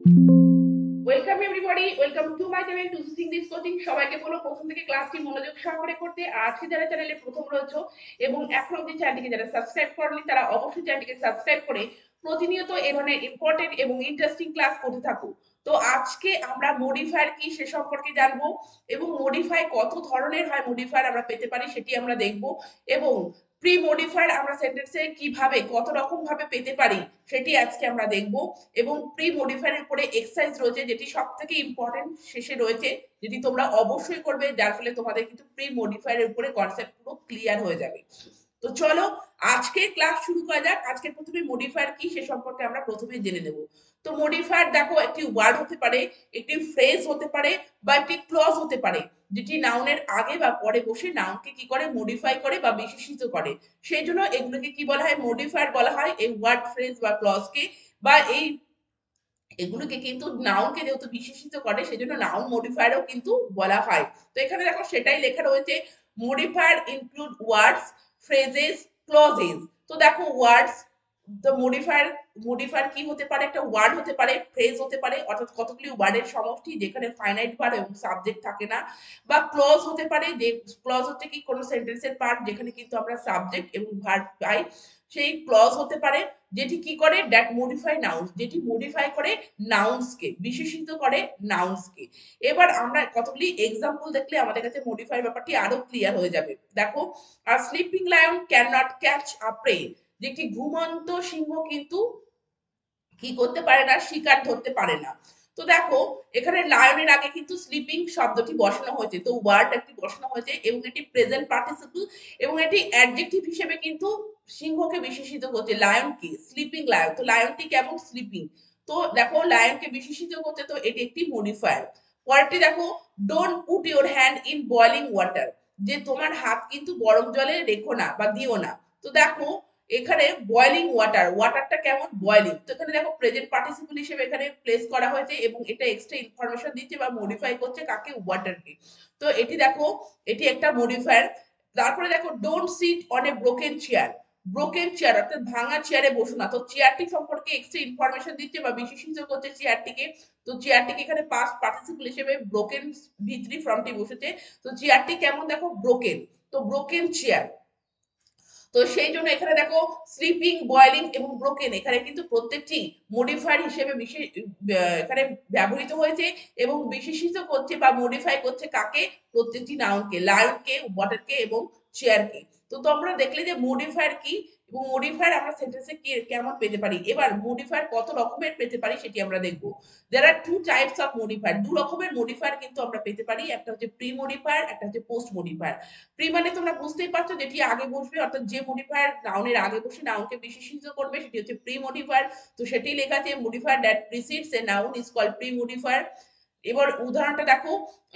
Welcome everybody, welcome to my channel to English coaching. সবাইকে বলো প্রথম থেকে ক্লাসটি মনোযোগ সহকারে করতে। আজকে যারা চ্যানেলে প্রথম রয়েছে এবং এখন অবধি চ্যানেলটিকে যারা সাবস্ক্রাইব করেনি তারা অবশ্যই চ্যানেলটিকে সাবস্ক্রাইব করে প্রতিনিয়ত এই ধরনের ইম্পর্টেন্ট এবং ইন্টারেস্টিং ক্লাস করতে থাকো। তো আজকে আমরা মডিফায়ার কি সে সম্পর্কে জানবো এবং মডিফাই কত ধরনের হয় মডিফায়ার আমরা পেতে পারি সেটি আমরা দেখব এবং প্রি মডিফায়ার আমরা সেন্টেন্সে কিভাবে কত রকম ভাবে পেতে পারি সেটি আজকে আমরা দেখব এবং প্রি মডিফায়ারের উপরে এক্সারসাইজ রয়েছে যেটি সব থেকে ইম্পর্টেন্ট শেষে রয়েছে, যেটি তোমরা অবশ্যই করবে, যার ফলে তোমাদের কিন্তু প্রি মডিফায়ারের উপরে কনসেপ্ট পুরো ক্লিয়ার হয়ে যাবে। তো চলো আজকে ক্লাস শুরু করা যাক। আজকে প্রথমে মডিফায়ার কি সে সম্পর্কে আমরা প্রথমে জেনে নেব। তো মডিফায়ার দেখো একটি ওয়ার্ড হতে পারে, একটি ফ্রেজ হতে পারে বা একটি ক্লজ হতে পারে, যেটি নাউনের আগে বা পরে বসে নাউনকে কি করে মডিফাই করে বা বিশেষিত করে। সেই জন্য এগুলোকে কি বলা হয়, মডিফায়ার বলা হয় এই ওয়ার্ড ফ্রেজ বা ক্লজকে বা এই এগুলোকে কিন্তু নাউনকে যেহেতু বিশেষিত করে সেজন্য নাউন মডিফায়ারও কিন্তু বলা হয়। তো এখানে দেখো সেটাই লেখা রয়েছে, মডিফায়ার ইনক্লুড ওয়ার্ডস, ফ্রেজেস, ক্লজেস। তো দেখো ওয়ার্ডস, তো মডিফায়ার মডিফায়ার কি হতে পারে, একটা ওয়ার্ড হতে পারে, ফ্রেজ হতে পারে অর্থাৎ কতগুলি ওয়ার্ডের সমষ্টি যেখানে ফাইনাইট ভার্ব এবং সাবজেক্ট থাকে না, বা ক্লজ হতে পারে, যে ক্লজ হচ্ছে কি কোনো সেন্টেন্সের পার্ট যেখানে কিন্তু আমরা সাবজেক্ট এবং ভার্ব পাই, সেই ক্লজ হতে পারে, যেটি কি করে দ্যাট মডিফাই নাউন্স, যেটি মডিফাই করে নাউন্সকে, বিশেষিত করে নাউন্সকে। এবার আমরা কতগুলি এক্সাম্পল দেখলে আমাদের কাছে মডিফাই ব্যাপারটি আরো ক্লিয়ার হয়ে যাবে। দেখো, আর sleeping lion can not catch a prey, যে একটি ঘুমন্ত সিংহ কিন্তু কি করতে পারে না, শিকার ধরতে পারে না। তো দেখো এখানে লায়নের আগে কিন্তু স্লিপিং শব্দটি বসানো হয়েছে, তো ওয়ার্ড একটি বসানো হয়েছে এবং এটি প্রেজেন্ট পার্টিসিপল এবং এটি অ্যাডজেক্টিভ হিসেবে কিন্তু সিংহকে বিশেষিত করছে, লায়নকে, স্লিপিং লায়ন। তো লায়নটি কেমন, স্লিপিং। তো দেখো লায়নকে বিশেষিত করতে, তো এটি একটি মডিফায়ার। পরেরটি দেখো, don't put your hand in boiling water, যে তোমার হাত কিন্তু গরম জলে রেখো না বা দিও না। তো দেখো এখানে বয়লিং ওয়াটার, ওয়াটারটা কেমন, বয়লিং। তো এখানে দেখো প্রেজেন্ট পার্টিসিপল হিসেবে এখানে প্লেস করা হয়েছে এবং এটা এক্সট্রা ইনফরমেশন দিচ্ছে বা মডিফাই করছে কাকে, ওয়াটারকে। তো এটি দেখো এটি একটা মডিফায়ার। তারপরে দেখো, don't sit on a broken chair, broken chair অর্থাৎ ভাঙা চেয়ারে বসো না। তো চেয়ারটি সম্পর্কে এক্সট্রা ইনফরমেশন দিচ্ছে বা বিশেষিত করছে চেয়ারটিকে। তো চেয়ারটিকে এখানে পাস্ট পার্টিসিপল হিসেবে ব্রোকেন ভি3 ফর্মটি বসেছে। তো চেয়ারটি কেমন, দেখো ব্রোকেন, তো ব্রোকেন চেয়ার। তো সেই জন্য এখানে দেখো স্লিপিং, বয়েলিং এবং ব্রোকেন এখানে কিন্তু প্রত্যেকটি মডিফায়ার হিসেবে বিশেষ এখানে ব্যবহৃত হয়েছে এবং বিশেষিত করছে বা মডিফাই করছে কাকে, প্রত্যেকটি নাউনকে, লায়নকে, ওয়াটারকে এবং চেয়ারকে। তো তোমরা দেখলে যে মডিফায়ার কি এবং মডিফায়ার আমরা সেন্টেন্সে কি কেমন পেতে পারি। এবার মডিফায়ার কত রকমের পেতে পারি সেটি আমরা দেখব। দেয়ার আর টু টাইপস অফ মডিফায়ার, দু রকমের মডিফায়ার কিন্তু আমরা পেতে পারি, একটা হচ্ছে প্রি মডিফায়ার, একটা হচ্ছে পোস্ট মডিফায়ার। প্রি মানে তোমরা বুঝতেই পারছো, যেটি আগে বসবে অর্থাৎ যে মডিফায়ার নাউনের আগে বসে নাউনকে বিশেষিত করবে সেটি হচ্ছে প্রি মডিফায়ার। তো সেটি লেখা আছে, modifier that precedes a noun is called pre modifier. এবার উদাহরণটা দেখো,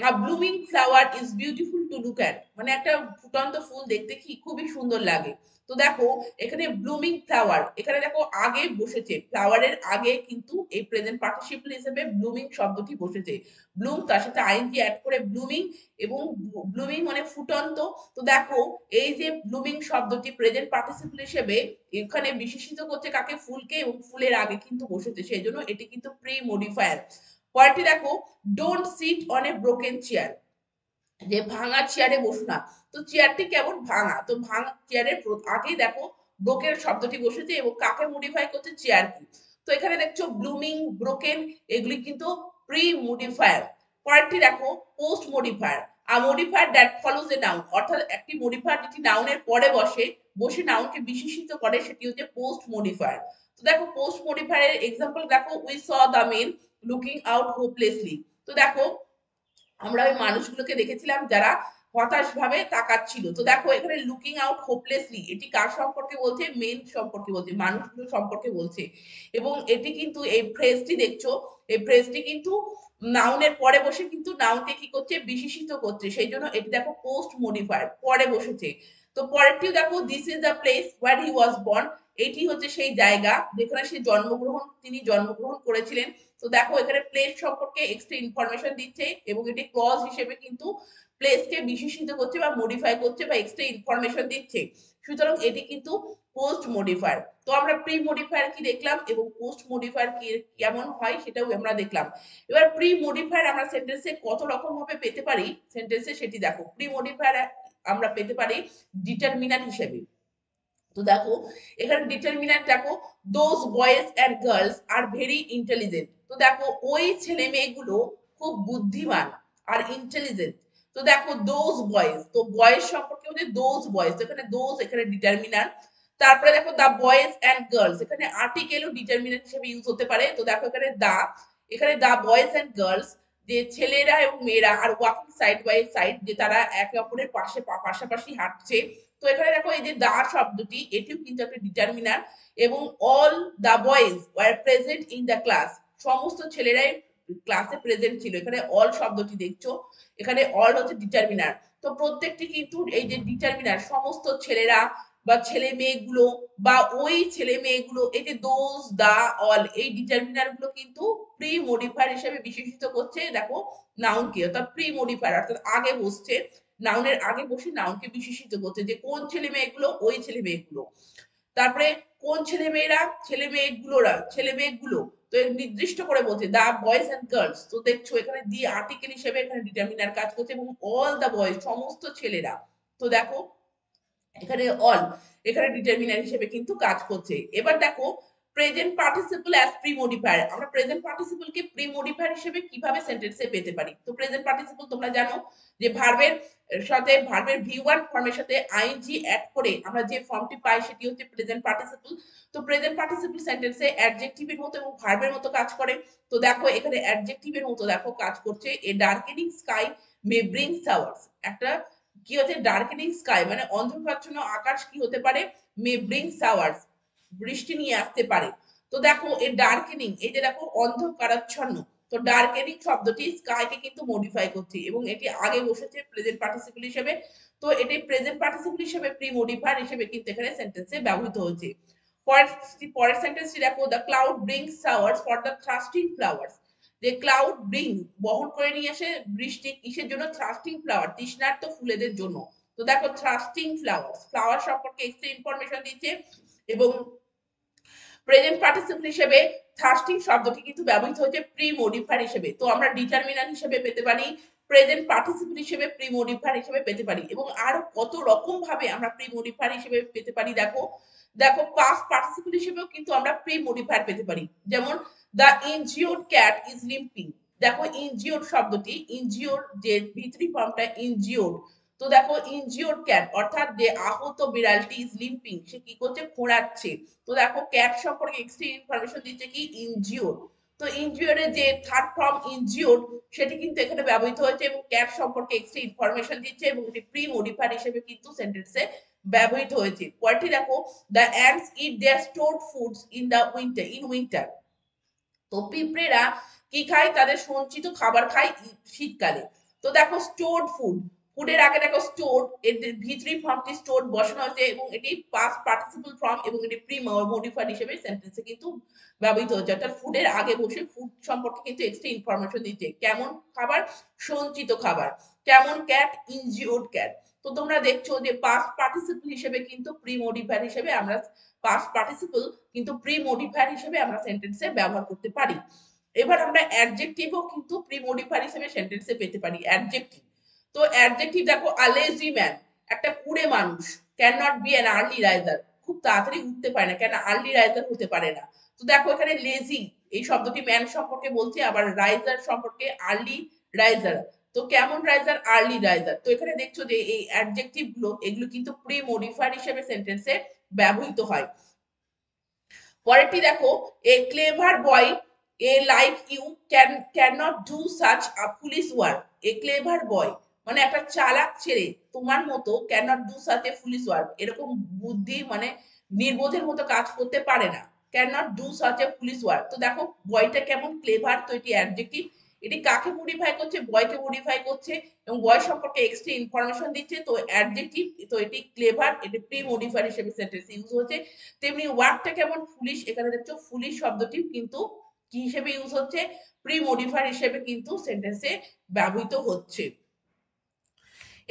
a blooming flower is beautiful to look at, মানে একটা ফুটন্ত ফুল দেখতে কি খুবই সুন্দর লাগে। তো দেখো এখানে ব্লুমিং ফ্লাওয়ার, এখানে দেখো আগে বসেছে, ফ্লাওয়ারের আগে কিন্তু এই প্রেজেন্ট পার্টিসিপল হিসেবে ব্লুমিং শব্দটি বসেছে, ব্লুম তার সাথে আইএনজি অ্যাড করে ব্লুমিং, এবং ব্লুমিং মানে ফুটন্ত। তো দেখো এই যে ব্লুমিং শব্দটি প্রেজেন্ট পার্টিসিপল হিসেবে এখানে বিশেষিত করছে কাকে, ফুলকে, এবং ফুলের আগে কিন্তু বসেছে, সেই জন্য এটি কিন্তু প্রি মডিফায়ার। পরেরটি দেখো, don't sit on a broken chair, যে ভাঙা চেয়ারে বসো না। তো চেয়ারটি কেমন, ভাঙা। তো ভাঙা চেয়ারের আগে দেখো ব্রোকেন শব্দটি বসেছে এবং কাকে মডিফাই করছে, চেয়ারকে। তো এখানে দেখছো ব্লুমিং, ব্রোকেন এগুলি কিন্তু প্রি মডিফায়ার। পরেরটি দেখো, post modifier, a modifier that follows a noun, অর্থাৎ একটি মডিফায়ার যেটি নাউনের পরে বসে, বসে নাউনকে বিশেষিত করে, সেটি হচ্ছে পোস্ট মডিফায়ার। তো দেখো পোস্ট মডিফায়ারের এক্সাম্পল দেখো, we saw the men looking out hopelessly. তো দেখো আমরা ওই মানুষগুলোকে দেখেছিলাম যারা হতাশ ভাবে তাকাচ্ছিল। তো দেখো এখানে লুকিং আউট হোপলেসলি, এটি কার সম্পর্কে বলছে, মেন সম্পর্কে বলছে, মানুষগুলো সম্পর্কে বলছে। এবং এটি কিন্তু এই ফ্রেজটি দেখছো, এই ফ্রেজটি কিন্তু নাউনের পরে বসে কিন্তু নাউনকে কি করছে, বিশেষিত করছে, সেই জন্য এটি দেখো পোস্ট মডিফায়ার, পরে বসেছে। তো পরেরটিও দেখো, this is the place where he was born, এটি হচ্ছে সেই জায়গা যেখানে তিনি জন্মগ্রহণ করেছিলেন। তো দেখো এখানে প্লেস সম্পর্কে এক্সট্রা ইনফরমেশন দিচ্ছে এবং এটি ক্লজ হিসেবে কিন্তু প্লেসকে বিশেষিত করছে বা মডিফাই করছে বা এক্সট্রা ইনফরমেশন দিচ্ছে। সুতরাং এটি কিন্তু পোস্ট মডিফায়ার। তো আমরা প্রি মডিফায়ার কি দেখলাম এবং পোস্ট মডিফায়ার কি কেমন হয় সেটাও আমরা দেখলাম। এবার প্রি মডিফায়ার আমরা সেন্টেন্সে কত রকম ভাবে পেতে পারি সেন্টেন্সে সেটি দেখো। প্রি মডিফায়ার আমরা পেতে পারি ডিটারমিনার হিসেবে। তো দেখো এখানে ডিটারমিনার দেখো, those boys and girls are very intelligent. তো দেখো ওই ছেলে মেয়েগুলো খুব বুদ্ধিমান আর ইন্টেলিজেন্ট। তো দেখো দোজ বয়েজ, তো বয়েজ সম্পর্কে হচ্ছে দোজ বয়েজ, তো এখানে দোজ এখানে ডিটারমিনার। তারপরে দেখো দা বয়েজ এন্ড গার্লস, এখানে আর্টিকেলও ডিটারমিনার হিসেবে ইউজ হতে পারে। তো দেখো এখানে দা বয়েজ এন্ড গার্লস, যে ছেলেরা এবং মেয়েরা, are walking side by side, যে তারা একে অপরের পাশাপাশি হাঁটছে। তো এখানে দেখো এই যে দা শব্দটি, এটিও কিন্তু একটা ডিটারমিনার। এবং all the boys were present in the class, সমস্ত ছেলেরাই ক্লাসে প্রেজেন্ট ছিল। এখানে অল শব্দটি দেখছো, এখানে অল হচ্ছে ডিটারমিনার। তো প্রত্যেকটি কিন্তু এই যে ডিটারমিনার, সমস্ত ছেলেরা বা ছেলে মেয়েগুলো বা ওই ছেলে মেয়েগুলো, এই যে দোজ দা অল, এই ডিটারমিনার গুলো কিন্তু প্রি মডিফায়ার হিসেবে বিশেষিত করছে দেখো নাউনকে, অর্থাৎ প্রি মডিফায়ার, অর্থাৎ আগে বসছে, নাউনের আগে বসে নাউনকে বিশেষিত করছে যে কোন ছেলে মেয়েগুলো, ওই ছেলে মেয়েগুলো। তারপরে কোন ছেলে মেয়েগুলো, তো নির্দিষ্ট করে বলছে দা বয়েজ এন্ড গার্লস। তো দেখছো এখানে দি আর্টিকেল হিসেবে এখানে ডিটারমিনার কাজ করছে, এবং অল দা বয়েজ সমস্ত ছেলেরা। তো দেখো এখানে অল এখানে ডিটারমিনার হিসেবে কিন্তু কাজ করছে। এবার দেখো present participle as pre modifier, আমরা প্রেজেন্ট পার্টিসিপল কে প্রি মডিফায়ার হিসেবে কিভাবে সেন্টেন্সে পেতে পারি। তো প্রেজেন্ট পার্টিসিপল তোমরা জানো যে ভার্বের ভি1 ফর্মের সাথে আইএনজি অ্যাড করে আমরা যে ফর্মটি পাই সেটি হচ্ছে প্রেজেন্ট পার্টিসিপল। তো প্রেজেন্ট পার্টিসিপল সেন্টেন্সে অ্যাডজেক্টিভের মতো এবং ভার্বের মতো কাজ করে। তো দেখো এখানে অ্যাডজেক্টিভের মতো দেখো কাজ করছে, এ ডার্কেনিং স্কাই মে ব্রিং শাওয়ার্স। একটা কি হচ্ছে ডার্কেনিং স্কাই, মানে অন্ধকারাচ্ছন্ন আকাশ কি হতে পারে, মে ব্রিং শাওয়ার্স, বৃষ্টি নিয়ে আসতে পারে। তো দেখো এই ডার্কেনিং, এই যে দেখো অন্ধকারাচ্ছন্ন, তো ডার্কেনিং শব্দটি স্কাইকে কিন্তু মডিফাই করছে এবং এটি আগে বসেছে প্রেজেন্ট পার্টিসিপল হিসেবে। তো এটি প্রেজেন্ট পার্টিসিপল হিসেবে প্রি মডিফায়ার হিসেবে কিন্তু এখানে সেন্টেন্সে ব্যবহৃত হয়েছে। পরের সেন্টেন্সটি দেখো, the cloud brings showers for the thirsting flowers. যে ক্লাউড ব্রিং বহন করে নিয়ে আসে বৃষ্টি, কিসের জন্য, থ্রাস্টিং ফ্লাওয়ার, তৃষ্ণার্ত ফুলেদের জন্য। তো দেখো থ্রাস্টিং ফ্লাওয়ার সম্পর্কে এক্সট্রা ইনফরমেশন দিচ্ছে এবং প্রেজেন্ট পার্টিসিপল হিসেবে থার্স্টিং শব্দটি কিন্তু ব্যবহৃত হচ্ছে প্রি মডিফায়ার হিসেবে। তো আমরা ডিটারমিনার হিসেবে পেতে পারি, প্রেজেন্ট পার্টিসিপল হিসেবে প্রি মডিফায়ার হিসেবে পেতে পারি, এবং আরো কত রকম ভাবে আমরা প্রি মডিফায়ার হিসেবে পেতে পারি। দেখো পাস্ট পার্টিসিপল হিসেবেও কিন্তু আমরা প্রি মডিফায়ার পেতে পারি, যেমন দ্য ইনজিওর্ড ক্যাট ইজ লিম্পিং। দেখো ইনজিওর্ড শব্দটি, ইনজিওর যে ভিতরি ফর্মটা ইনজিওর্ড, তো দেখো ইনজিওর্ড ক্যাট অর্থাৎ যে আহত বিড়ালটি ইজ লিম্পিং, সে কি করছে, খোঁড়াচ্ছে। তো দেখো ক্যাট সম্পর্কে এক্সট্রা ইনফরমেশন দিচ্ছে কি, ইনজিওর্ড। তো ইনজিওর্ডের যে থার্ড ফর্ম ইনজিওর্ড, সেটি কিন্তু এখানে ব্যবহৃত হয়েছে এবং ক্যাট সম্পর্কে এক্সট্রা ইনফরমেশন দিচ্ছে এবং এটি প্রি মডিফায়ার হিসেবে কিন্তু সেন্টেন্সে ব্যবহৃত হয়েছে। পরেরটি দেখো, the ants eat their stored foods in winter. তো পিঁপড়েরা কি খায়, তাদের সঞ্চিত খাবার খায় শীতকালে। তো দেখো স্টোরড ফুডের আগে দেখো স্টোরড, এর ভিতরি ফর্মটি স্টোরড বসানো হয়েছে এবং এটি পাস্ট পার্টিসিপল ফর্ম এবং এটি প্রি মডিফায়ার হিসেবে সেন্টেন্সে কিন্তু ব্যবহৃত হচ্ছে। অর্থাৎ ফুডের আগে বসে ফুড সম্পর্কে কিন্তু এক্সট্রা ইনফরমেশন দিচ্ছে, কেমন খাবার, সঞ্চিত খাবার, কেমন ক্যাট, ইনজিওর্ড ক্যাট। তো তোমরা দেখছো যে পাস্ট পার্টিসিপল হিসেবে কিন্তু প্রি মডিফায়ার হিসেবে আমরা পাস্ট পার্টিসিপল কিন্তু প্রি মডিফায়ার হিসেবে আমরা সেন্টেন্সে ব্যবহার করতে পারি। এবার আমরা অ্যাডজেক্টিভও কিন্তু প্রি মডিফায়ার হিসেবে সেন্টেন্সে পেতে পারি, অ্যাডজেক্টিভ। তো অ্যাডজেক্টিভ দেখো, আ লেজি ম্যান, একটা কুড়ে মানুষ, can not be an early raiser, খুব তাড়াতাড়ি উঠতে পারে না, কেন আর্লি রাইজার হতে পারে না। তো দেখো এখানে লেজি এই শব্দটি ম্যান সম্পর্কে বলছে, আবার রাইজার সম্পর্কে আর্লি রাইজার। তো কেমন রাইজার, আর্লি রাইজার। তো এখানে দেখছো যে এই অ্যাডজেক্টিভ গুলো এগুলো কিন্তু প্রি মডিফায়ার হিসেবে সেন্টেন্সে ব্যবহৃত হয়। পরেরটি দেখো, a clever boy a like you can not do such a foolish work. A clever boy মানে একটা চালাক ছেলে তোমার মতো, can not do such a foolish work, এরকম বুদ্ধি মানে নির্বোধের মতো কাজ করতে পারে না, can not do such a foolish work. তো দেখো বয়টা কেমন, ক্লেভার, তো এটি অ্যাডজেক্টিভ, এটি কাকে মডিফাই করছে, বয়কে মডিফাই করছে এবং বয় সম্পর্কে এক্সট্রা ইনফরমেশন দিচ্ছে। তো অ্যাডজেক্টিভ, তো এটি ক্লেভার, এটি প্রি মডিফায়ার হিসেবে সেন্টেন্স ইউজ হচ্ছে। তেমনি ওয়ার্ডটা কেমন ফুলিশ, এখানে দেখছো ফুলিশ শব্দটি কিন্তু কি হিসেবে ইউজ হচ্ছে, প্রি মডিফায়ার হিসেবে কিন্তু সেন্টেন্সে ব্যবহৃত হচ্ছে।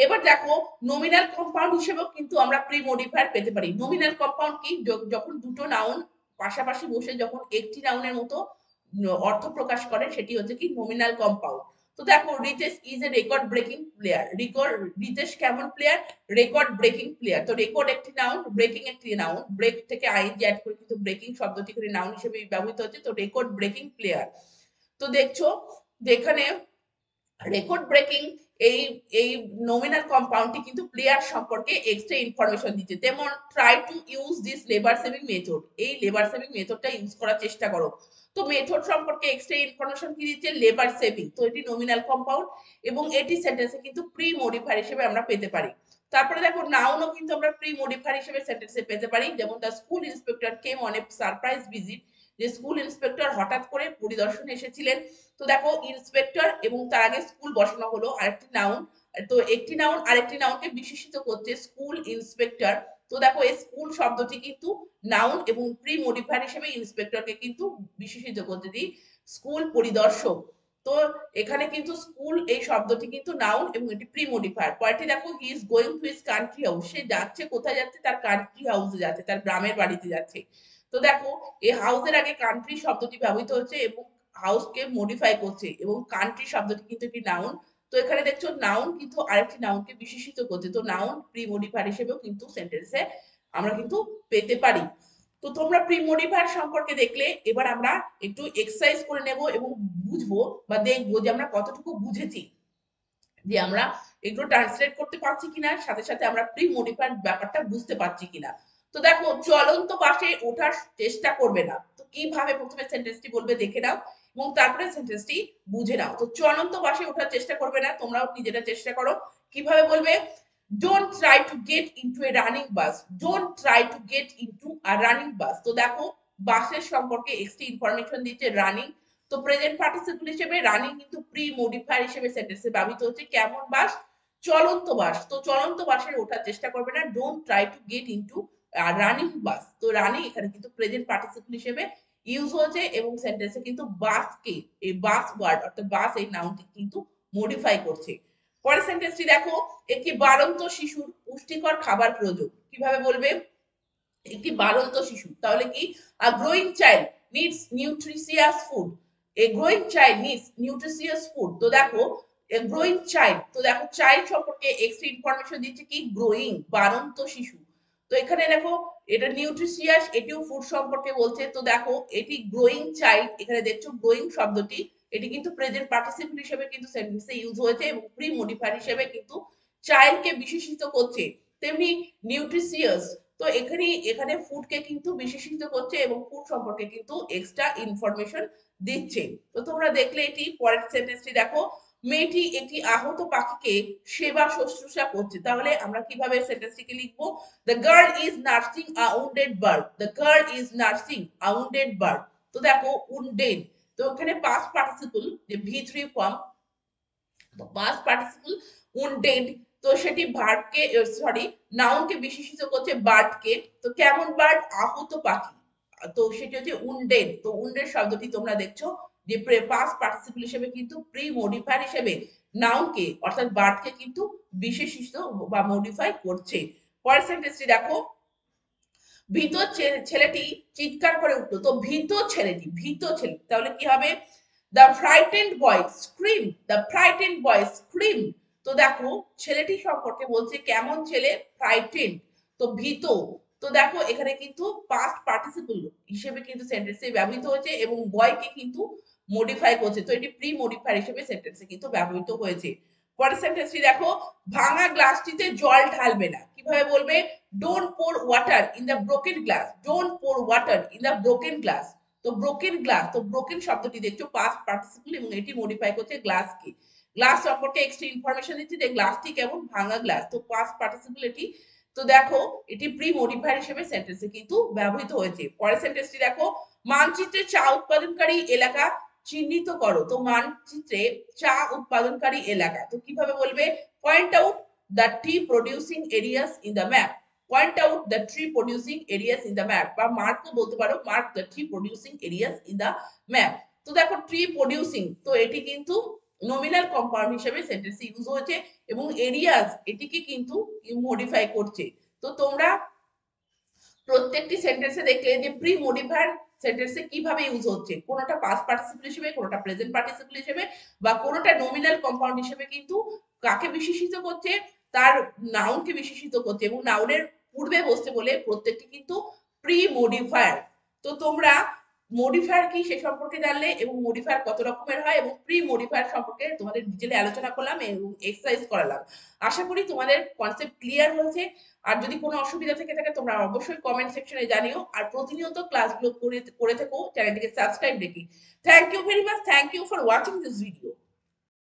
এবার দেখো নমিনাল কম্পাউন্ড হিসেবেও কিন্তু আমরা প্রি মডিফায়ার পেতে পারি। নমিনাল কম্পাউন্ড কি, যখন দুটো নাউন পাশাপাশি বসে যখন একটি নাউনের মতো অর্থ প্রকাশ করে সেটি হচ্ছে কি নমিনাল কম্পাউন্ড। তো দেখো Ritesh is a record breaking player. Ritesh কেমন প্লেয়ার, রেকর্ড ব্রেকিং প্লেয়ার। তো রেকর্ড একটি নাউন, ব্রেকিং একটি নাউন, ব্রেক থেকে আইএনজি অ্যাড করে কিন্তু ব্রেকিং শব্দটি করে নাউন হিসেবে ব্যবহৃত হচ্ছে। তো রেকর্ড ব্রেকিং প্লেয়ার। তো দেখছো যেখানে রেকর্ড ব্রেকিং এই এই নমিনাল কম্পাউন্ডটি কিন্তু প্লেয়ার সম্পর্কে এক্সট্রা ইনফরমেশন দিচ্ছে। যেমন try to use this labour saving method, এই লেবার সেভিং মেথডটা ইউজ করার চেষ্টা করো। তো মেথড সম্পর্কে এক্সট্রা ইনফরমেশন কি দিচ্ছে, লেবার সেভিং। তো এটি নমিনাল কম্পাউন্ড এবং এটি সেন্টেন্সে কিন্তু প্রি মডিফায়ার হিসেবে আমরা পেতে পারি। তারপরে দেখো নাউনও কিন্তু আমরা প্রি মডিফায়ার হিসেবে সেন্টেন্সে পেতে পারি। যেমন the school inspector came on a surprise visit, যে স্কুল ইন্সপেক্টর হঠাৎ করে পরিদর্শনে এসেছিলেন। তো দেখো ইন্সপেক্টর এবং তার আগে স্কুল বসানো হলো, আরেকটি নাউন। তো একটি নাউন আরেকটি নাউনকে বিশেষিত করছে, স্কুল ইন্সপেক্টর। তো দেখো এই স্কুল শব্দটি কিন্তু নাউন এবং প্রি মডিফায়ার হিসেবে ইন্সপেক্টরকে কিন্তু বিশেষিত করছে, দি স্কুল পরিদর্শক। তো এখানে কিন্তু স্কুল এই শব্দটি কিন্তু নাউন এবং এটি প্রি মডিফায়ার। পরেরটি দেখো he is going to his country house, সে যাচ্ছে কোথায় যাচ্ছে, তার কান্ট্রি হাউসে যাচ্ছে, তার গ্রামের বাড়িতে যাচ্ছে। তো দেখো এই হাউসের আগে কান্ট্রি শব্দটি ব্যবহৃত হচ্ছে এবং হাউসকে মডিফাই করছে এবং কান্ট্রি শব্দটি কিন্তু একটি নাউন। তো এখানে দেখছো নাউন কিন্তু আরেকটি নাউনকে বিশেষিত করছে। তো নাউন প্রি মডিফায়ার হিসেবেও কিন্তু সেন্টেন্সে আমরা কিন্তু পেতে পারি। তো তোমরা প্রি মডিফায়ার সম্পর্কে দেখলে, এবার আমরা একটু এক্সারসাইজ করে নেব এবং বুঝবো বা দেখবো যে আমরা কতটুকু বুঝেছি, যে আমরা এগুলো ট্রান্সলেট করতে পারছি কিনা, সাথে সাথে আমরা প্রি মডিফায়ার ব্যাপারটা বুঝতে পারছি কিনা। তো দেখো চলন্ত বাসে ওঠার চেষ্টা করবে না। তো কিভাবে প্রথমে সেন্টেন্সটি বলবে দেখে নাও এবং তারপরে সেন্টেন্সটি বুঝে নাও। তো চলন্ত বাসে ওঠার চেষ্টা করবে না, তোমরাও নিজেরা চেষ্টা করো। কিভাবে বলবে, don't try to get into a running bus, don't try to get into a running bus. তো দেখো বাসের সম্পর্কে এক্সট্রা ইনফরমেশন দিচ্ছে রানিং। তো প্রেজেন্ট পার্টিসিপল হিসেবে রানিং কিন্তু প্রি মডিফায়ার হিসেবে সেন্টেন্সে ব্যবহৃত হচ্ছে। কেমন বাস, চলন্ত বাস। তো চলন্ত বাসে ওঠার চেষ্টা করবে না, don't try to get into running bus. তো রানিং এখানে কিন্তু প্রেজেন্ট পার্টিসিপল হিসেবে ইউজ হয়েছে এবং সেন্টেন্সে কিন্তু বাসকে, এই বাস ওয়ার্ড অর্থাৎ বাস এই নাউনটি কিন্তু মডিফাই করছে। পরের সেন্টেন্সটি দেখো, একটি বাড়ন্ত শিশুর পুষ্টিকর খাবার প্রয়োজন। কিভাবে বলবে, একটি বাড়ন্ত শিশু, তাহলে কি, a growing child needs nutritious food, a growing child needs nutritious food. তো দেখো গ্রোয়িং চাইল্ড, তো দেখো চাইল্ড সম্পর্কে এক্সট্রা ইনফরমেশন দিচ্ছে কি, গ্রোয়িং বাড়ন্ত শিশু। তো এখানে দেখো এটা নিউট্রিশিয়াস, এটিও ফুড সম্পর্কে বলছে। তো দেখো এটি গ্রোয়িং চাইল্ড, এখানে দেখছো গ্রোয়িং শব্দটি এটি কিন্তু প্রেজেন্ট পার্টিসিপল হিসেবে কিন্তু সেন্টেন্সে ইউজ হয়েছে এবং প্রি মডিফায়ার হিসেবে কিন্তু চাইল্ডকে বিশেষিত করছে। তেমনি নিউট্রিশিয়াস, তো এখানে এখানে ফুডকে কিন্তু বিশেষিত করছে এবং ফুড সম্পর্কে কিন্তু এক্সট্রা ইনফরমেশন দিচ্ছে। তো তোমরা দেখলে এটি। পরের সেন্টেন্সটি দেখো, মেয়েটি একটি আহত পাখিকে সেবা শুশ্রূষা করছে। তাহলে আমরা কিভাবে সেন্টেন্সটিকে লিখবো, the girl is nursing a wounded bird, the girl is nursing a wounded bird. তো দেখো উন্ডেড, তো এখানে পাস্ট পার্টিসিপল যে ভি3 ফর্ম, তো পাস্ট পার্টিসিপল উন্ডেড, তো সেটি ভার্বকে, সরি নাউনকে বিশেষিত করছে বার্ডকে। তো কেমন বার্ড, আহত পাখি। তো সেটি হচ্ছে উন্ডেড। তো উন্ডেড শব্দটি তোমরা দেখছো যে পাস্ট পার্টিসিপল হিসেবে কিন্তু প্রি মডিফায়ার হিসেবে নাউনকে অর্থাৎ বার্ডকে কিন্তু বিশেষিত বা মডিফাই করছে। পরের সেন্টেন্সটি দেখো, ভীত ছেলেটি চিৎকার করে উঠলো। তো ভীত ছেলেটি, ভীত ছেলে, তাহলে কি হবে, the frightened boy scream, the frightened boy scream. তো দেখো ছেলেটি সম্পর্কে বলছে কেমন ছেলে, ফ্রাইটেন্ড, তো ভীত। তো দেখো এখানে কিন্তু পাস্ট পার্টিসিপল হিসেবে কিন্তু সেন্টেন্সে ব্যবহৃত হয়েছে এবং বয়কে কিন্তু মডিফাই করছে। তো এটি প্রি মডিফায়ার হিসেবে সেন্টেন্সে কিন্তু ব্যবহৃত হয়েছে। পরের সেন্টেন্সটি দেখো, ভাঙা গ্লাসটিতে জল ঢালবে না। কিভাবে বলবে, don't pour water in the broken glass, don't pour water in the broken glass। তো ব্রোকেন গ্লাস, তো ব্রোকেন শব্দটি দেখছো পাস্ট পার্টিসিপল এবং এটি মডিফাই করছে গ্লাসকে। গ্লাস সম্পর্কে এক্সট্রা ইনফরমেশন দিচ্ছে যে গ্লাসটি কেমন, ভাঙা গ্লাস। তো পাস্ট পার্টিসিপল এটি। তো দেখো এটি প্রি মডিফায়ার হিসেবে সেন্টেন্সে কিন্তু ব্যবহৃত হয়েছে। পরের সেন্টেন্সটি দেখো, মানচিত্রে চা উৎপাদনকারী এলাকা চিহ্নিত করো। তো মানচিত্রে চা উৎপাদনকারী এলাকা, তো কিভাবে বলবে? Point out the T producing areas in the map. Point out the tree producing areas in the map, বা মার্কও বলতে পারো, mark the tree producing areas in the map. তো দেখো ট্রি প্রডিউসিং, তো এটি কিন্তু নমিনাল কম্পাউন্ড হিসেবে সেন্টেন্সে ইউজ হয়েছে, এবং এরিয়াস এটিকে কিন্তু মডিফাই করছে। তো তোমরা প্রত্যেকটি সেন্টেন্সে দেখলে যে প্রি মডিফায়ার সেন্টেন্সে কিভাবে ইউজ হচ্ছে, কোনটা পাস্ট পার্টিসিপল হিসেবে, কোনটা প্রেজেন্ট পার্টিসিপল হিসেবে, বা কোনটা নমিনাল কম্পাউন্ড হিসেবে কিন্তু কাকে বিশেষিত করছে, তার নাউনকে বিশেষিত করছে, এবং নাউনের পূর্বে বসতে বলে প্রত্যেকটি কিন্তু প্রি মডিফায়ার। তো তোমরা মডিফায়ার কি সে সম্পর্কে জানলে, এবং মডিফায়ার কত রকমের হয়, এবং প্রি মডিফায়ার সম্পর্কে তোমাদের ডিটেইলে আলোচনা করলাম এবং এক্সারসাইজ করালাম। আশা করি তোমাদের কনসেপ্ট ক্লিয়ার হয়েছে। আর যদি কোনো অসুবিধা থেকে থাকে তোমরা অবশ্যই কমেন্ট সেকশনে জানিও, আর প্রতিনিয়ত ক্লাসগুলো করে থেকো চ্যানেলটিকে সাবস্ক্রাইব রেখে। Thank you very much, thank you for watching this video.